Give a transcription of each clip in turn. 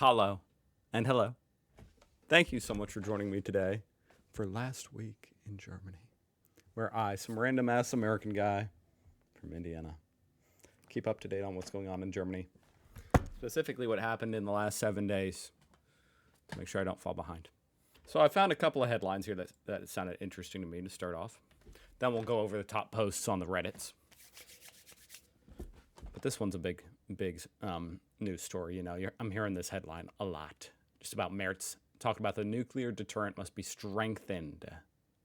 Hello and hello. Thank you so much for joining me today for Last Week in Germany, where I, some random ass American guy from Indiana, keep up to date on what's going on in Germany, specifically what happened in the last 7 days to make sure I don't fall behind. So I found a couple of headlines here that sounded interesting to me to start off. Then we'll go over the top posts on the Reddits. But this one's a big news story. You know, I'm hearing this headline a lot, just about Merz talking about the nuclear deterrent must be strengthened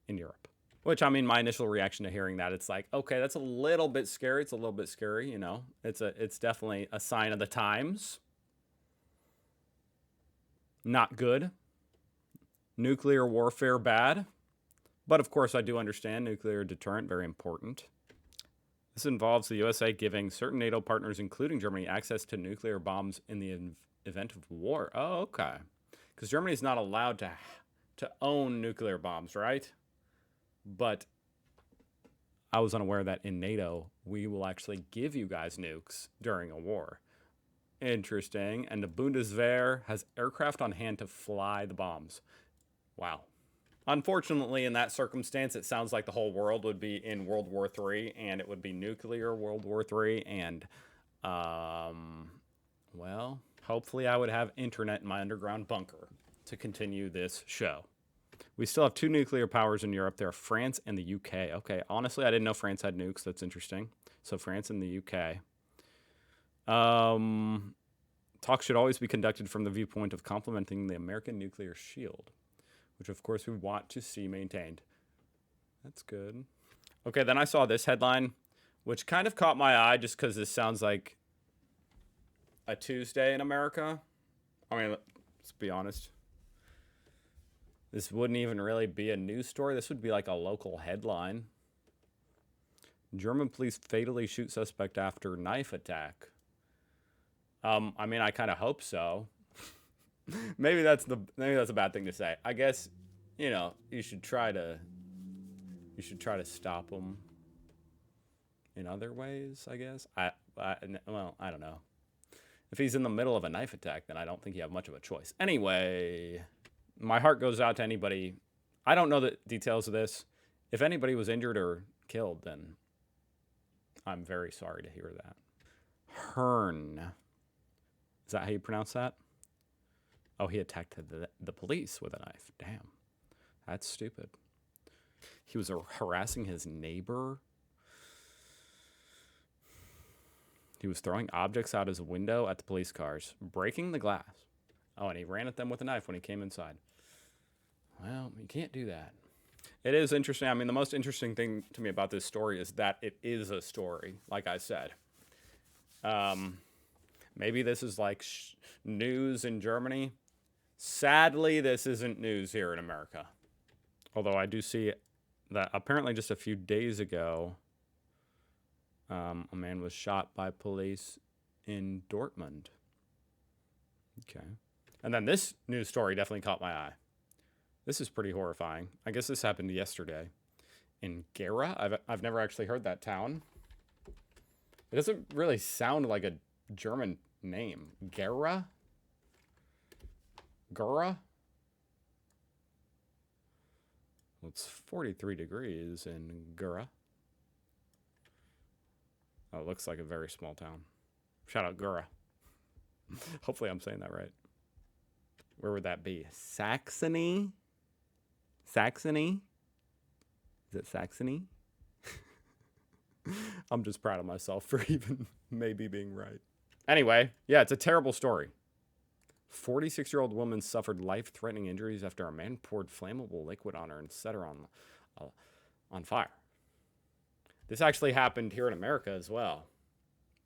in Europe. Which, I mean, my initial reaction to hearing that, it's like, okay, that's a little bit scary. It's a little bit scary, you know. It's definitely a sign of the times. Not good. Nuclear warfare bad. But of course, I do understand nuclear deterrent, very important. This involves the USA giving certain NATO partners, including Germany, access to nuclear bombs in the event of war. Oh, okay. Because Germany's not allowed to own nuclear bombs, right? But I was unaware that in NATO, we will actually give you guys nukes during a war. Interesting. And the Bundeswehr has aircraft on hand to fly the bombs. Wow. Unfortunately, in that circumstance, it sounds like the whole world would be in World War III, and it would be nuclear World War III, and, well, hopefully I would have internet in my underground bunker to continue this show. We still have two nuclear powers in Europe. There are France and the UK. Okay, honestly, I didn't know France had nukes. That's interesting. So France and the UK. Talks should always be conducted from the viewpoint of complementing the American nuclear shield, which of course we want to see maintained. That's good. Okay, then I saw this headline, which kind of caught my eye just because this sounds like a Tuesday in America. I mean, let's be honest. This wouldn't even really be a news story. This would be like a local headline. German police fatally shoot suspect after knife attack. I mean, I kind of hope so. maybe that's a bad thing to say. I guess, you know, you should try to stop them in other ways, I guess. Well, I don't know. If he's in the middle of a knife attack, then I don't think you have much of a choice. Anyway, my heart goes out to anybody. I don't know the details of this. If anybody was injured or killed, then I'm very sorry to hear that. Hearn. Is that how you pronounce that? Oh, he attacked the police with a knife. Damn. That's stupid. He was harassing his neighbor. He was throwing objects out his window at the police cars, breaking the glass. Oh, and he ran at them with a knife when he came inside. Well, you can't do that. It is interesting. I mean, the most interesting thing to me about this story is that it is a story, like I said. Maybe this is like news in Germany. Sadly, this isn't news here in America. Although I do see that apparently just a few days ago, a man was shot by police in Dortmund. Okay. And then this news story definitely caught my eye. This is pretty horrifying. I guess this happened yesterday in Gera. I've never actually heard that town. It doesn't really sound like a German name. Gera? Gera? Well, it's 43 degrees in Gera. Oh, it looks like a very small town. Shout out Gera. Hopefully I'm saying that right. Where would that be? Saxony? Saxony? Is it Saxony? I'm just proud of myself for even maybe being right. Anyway, yeah, it's a terrible story. 46-year-old woman suffered life-threatening injuries after a man poured flammable liquid on her and set her on fire. This actually happened here in America as well.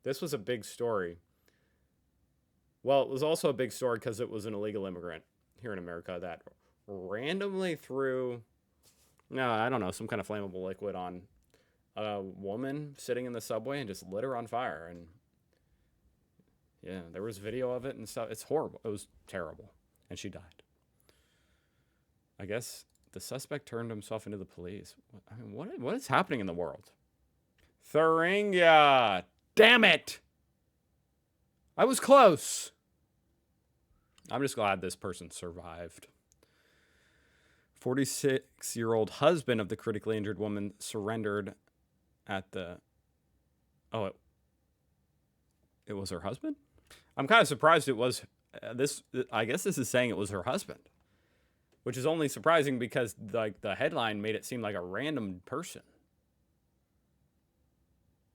This was a big story. Well, it was also a big story because it was an illegal immigrant here in America that randomly threw, no, I don't know, some kind of flammable liquid on a woman sitting in the subway and just lit her on fire. And yeah, there was video of it and stuff. It's horrible. It was terrible. And she died. I guess the suspect turned himself into the police. I mean, what is happening in the world? Thuringia. Damn it. I was close. I'm just glad this person survived. 46-year-old husband of the critically injured woman surrendered at the... Oh, it was her husband? I'm kind of surprised it was this. I guess this is saying it was her husband, which is only surprising because like the headline made it seem like a random person.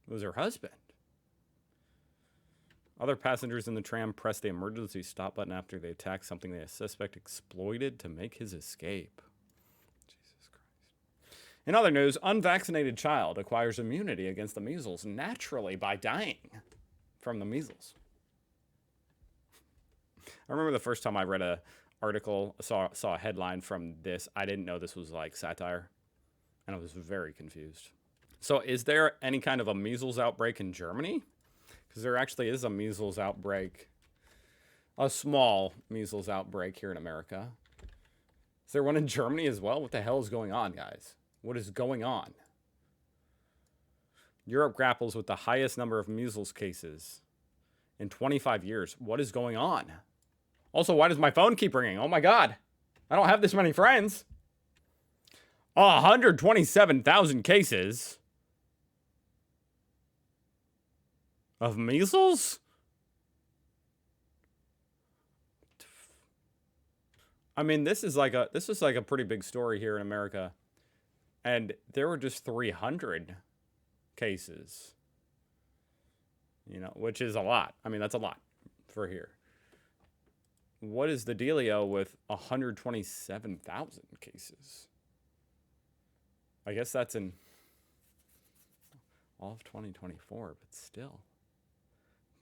It was her husband. Other passengers in the tram pressed the emergency stop button after they attacked something the suspect exploited to make his escape. Jesus Christ. In other news, unvaccinated child acquires immunity against the measles naturally by dying from the measles. I remember the first time I read a article, saw a headline from this. I didn't know this was like satire, and I was very confused. So is there any kind of a measles outbreak in Germany? Because there actually is a measles outbreak, a small measles outbreak here in America. Is there one in Germany as well? What the hell is going on, guys? What is going on? Europe grapples with the highest number of measles cases in 25 years. What is going on? Also, why does my phone keep ringing? Oh my God. I don't have this many friends. 127,000 cases of measles? I mean, this is like a pretty big story here in America. And there were just 300 cases. You know, which is a lot. I mean, that's a lot for here. What is the dealio with 127,000 cases? I guess that's in all of 2024, but still.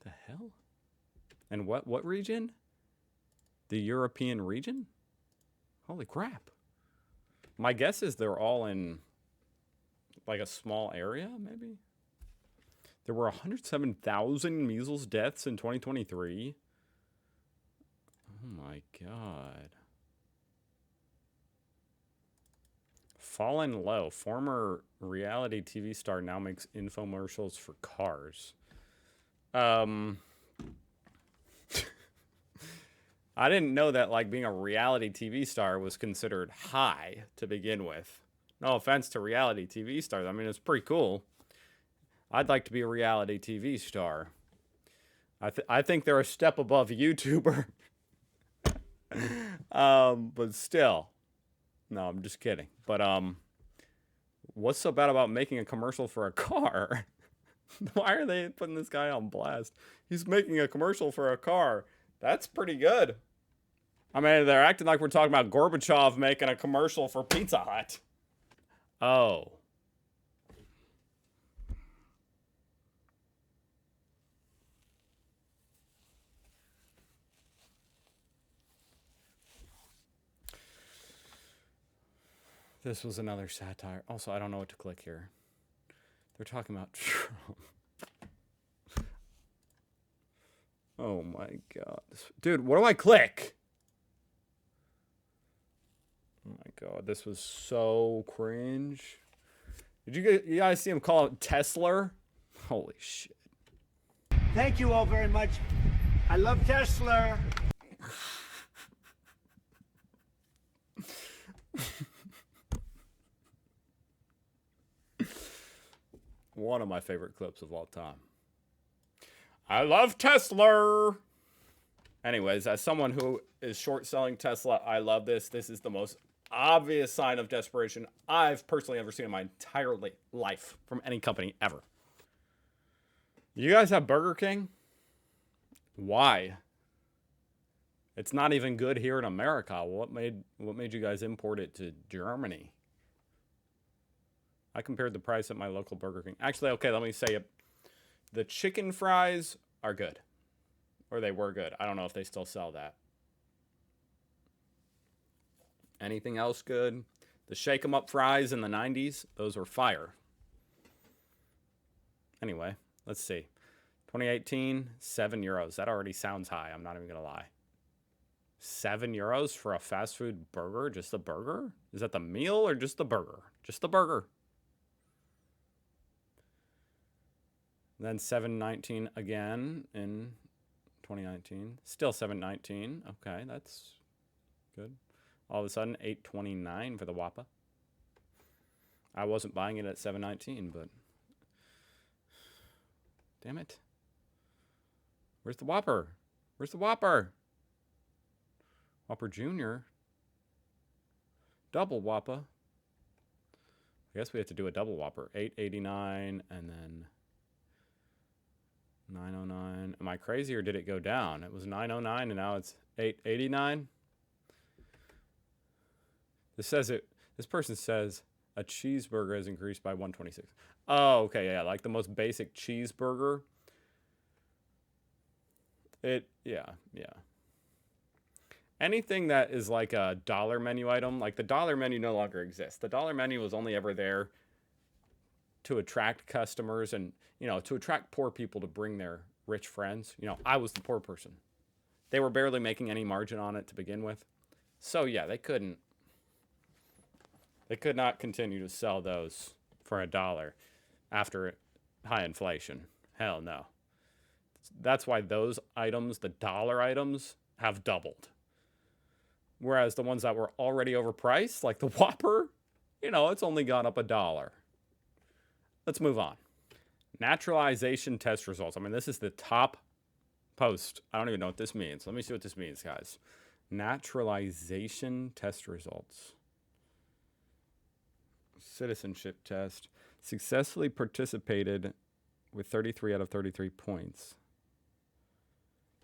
What the hell? And what region? The European region? Holy crap. My guess is they're all in like a small area, maybe? There were 107,000 measles deaths in 2023. Oh my God. Fallen low. Former reality TV star now makes infomercials for cars. I didn't know that like being a reality TV star was considered high to begin with. No offense to reality TV stars. I mean, it's pretty cool. I'd like to be a reality TV star. I think they're a step above YouTuber. But still. No, I'm just kidding. But what's so bad about making a commercial for a car? Why are they putting this guy on blast? He's making a commercial for a car. That's pretty good. I mean, they're acting like we're talking about Gorbachev making a commercial for Pizza Hut. Oh. This was another satire. Also, I don't know what to click here. They're talking about Trump. Oh my God. Dude, what do I click? Oh my God, this was so cringe. Did you guys see him call it Tesla? Holy shit. Thank you all very much. I love Tesla. One of my favorite clips of all time. I love Tesla. Anyways, as someone who is short selling Tesla, I love this. This is the most obvious sign of desperation I've personally ever seen in my entire life from any company ever. You guys have Burger King? Why? It's not even good here in America. What made you guys import it to Germany? I compared the price at my local Burger King. Actually, okay, let me say it. The chicken fries are good. Or they were good. I don't know if they still sell that. Anything else good? The Shake 'em Up fries in the 90s, those were fire. Anyway, let's see. 2018, €7. That already sounds high. I'm not even going to lie. €7 for a fast food burger? Just the burger? Is that the meal or just the burger? Just the burger. Then $7.19 again in 2019. Still 7.19. Okay, that's good. All of a sudden, 8.29 for the Whopper. I wasn't buying it at 7.19, but damn it. Where's the Whopper? Where's the Whopper? Whopper Jr. Double Whopper. I guess we have to do a double Whopper. 8.89 and then 9.09. Am I crazy or did it go down? It was 9.09 and now it's 8.89. This person says a cheeseburger has increased by 126. Oh, okay, yeah, like the most basic cheeseburger. Yeah. Anything that is like a dollar menu item, like the dollar menu no longer exists. The dollar menu was only ever there to attract customers and, to attract poor people to bring their rich friends. I was the poor person. They were barely making any margin on it to begin with. So yeah, they could not continue to sell those for $1 after high inflation. Hell no. That's why those items, the dollar items, have doubled. Whereas the ones that were already overpriced, like the Whopper, it's only gone up $1. Let's move on. Naturalization test results. I mean, this is the top post. I don't even know what this means. Let me see what this means, guys. Naturalization test results. Citizenship test. Successfully participated with 33 out of 33 points.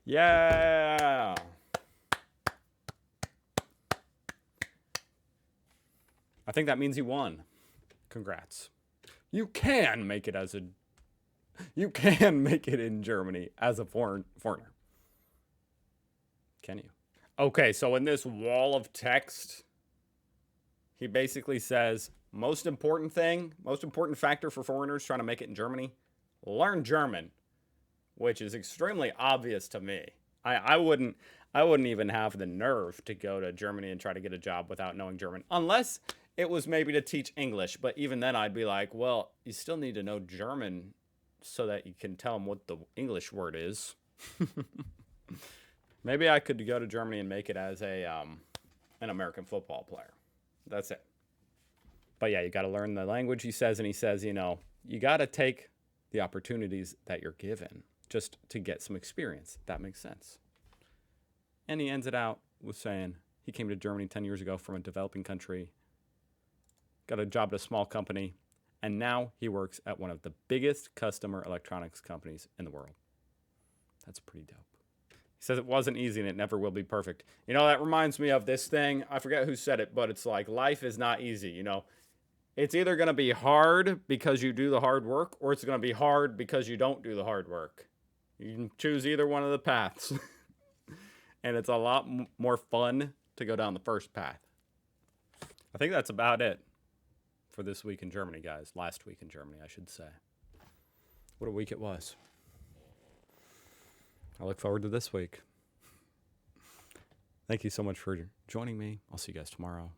Yeah! I think that means he won. Congrats. You can make it in Germany as a foreigner. Can you? Okay, so in this wall of text, he basically says, most important factor for foreigners trying to make it in Germany, learn German, which is extremely obvious to me. I wouldn't even have the nerve to go to Germany and try to get a job without knowing German, unless it was maybe to teach English. But even then, I'd be like, well, you still need to know German so that you can tell them what the English word is. Maybe I could go to Germany and make it as an American football player. That's it. But yeah, you got to learn the language, he says. And he says, you got to take the opportunities that you're given just to get some experience. That makes sense. And he ends it out with saying he came to Germany 10 years ago from a developing country, got a job at a small company, and now he works at one of the biggest customer electronics companies in the world. That's pretty dope. He says it wasn't easy and it never will be perfect. That reminds me of this thing. I forget who said it, but it's like life is not easy. It's either going to be hard because you do the hard work, or it's going to be hard because you don't do the hard work. You can choose either one of the paths. And it's a lot more fun to go down the first path. I think that's about it for this week in Germany, guys. Last week in Germany, I should say. What a week it was. I look forward to this week. Thank you so much for joining me. I'll see you guys tomorrow.